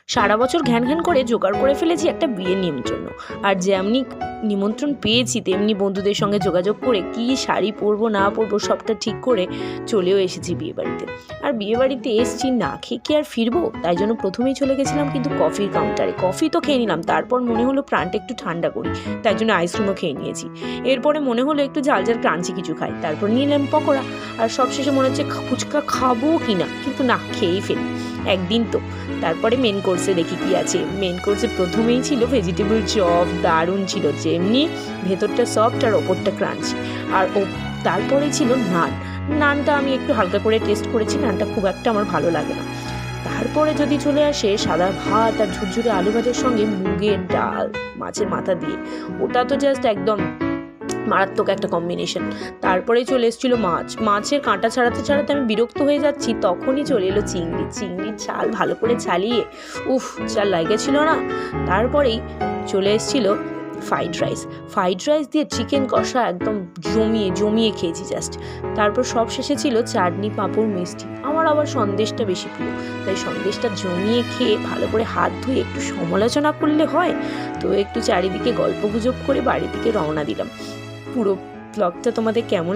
সারা বছর ঘ্যান ঘ্যান করে জোগাড় করে ফেলেছি একটা বিয়ের নিমন্ত্রণ, আর যেমনি নিমন্ত্রণ পেয়েছি তেমনি বন্ধুদের সঙ্গে যোগাযোগ করে কি শাড়ি পরবো না পরবো সবটা ঠিক করে চলেও এসেছি বিয়েবাড়িতে। আর বিয়েবাড়িতে এসছি না খেয়ে কি আর ফিরবো, তাই জন্য প্রথমেই চলে গেছিলাম কিন্তু কফির কাউন্টারে। কফি তো খেয়ে নিলাম, তারপর মনে হলো প্রাণটা একটু ঠান্ডা করি, তাই জন্য আইসক্রিমও খেয়ে নিয়েছি। এরপরে মনে হলো একটু ঝাল ঝাল ক্রাঞ্চি কিছু খাই, তারপর নিলাম পকোড়া। আর সবশেষে মনে হচ্ছে ফুচকা খাবো কিনা, কিন্তু না, খেয়েই ফেলি একদিন তো। তারপরে মেন কোর্সে দেখি কি আছে। মেন কোর্সে প্রথমেই ছিল ভেজিটেবল চপ, দারুণ ছিল, যেমনি ভেতরটা সফট আর ওপরটা ক্রাঞ্চি। আর তারপরে ছিল নান। নানটা আমি একটু হালকা করে টেস্ট করেছি, নানটা খুব একটা আমার ভালো লাগে না। তারপরে যদি চলে আসে সাদা ভাত আর ঝুরঝুরে আলু ভাজার সঙ্গে মুগের ডাল মাছের মাথা দিয়ে, ওটা তো জাস্ট একদম মারাত্মক একটা কম্বিনেশন। তারপরে চলে এসেছিলো মাছ। মাছের কাঁটা ছাড়াতে ছাড়াতে আমি বিরক্ত হয়ে যাচ্ছি, তখনই চলে এলো চিংড়ি। চিংড়ির ঝাল ভালো করে চালিয়ে যা লেগেছিল না। তারপরেই চলে এসেছিলো ফ্রাইড রাইস। ফ্রাইড রাইস দিয়ে চিকেন কষা একদম জমিয়ে জমিয়ে খেয়েছি জাস্ট। তারপর সব শেষে ছিল চাটনি, পাঁপড়, মিষ্টি। আমার আবার সন্দেশটা বেশি প্রিয়, তাই সন্দেশটা জমিয়ে খেয়ে ভালো করে হাত ধুয়ে একটু সমালোচনা করলে হয়, তো একটু চারিদিকে গল্পগুজব করে বাড়ির দিকে রওনা দিলাম। পুরো ব্লগটা তোমাদের কেমন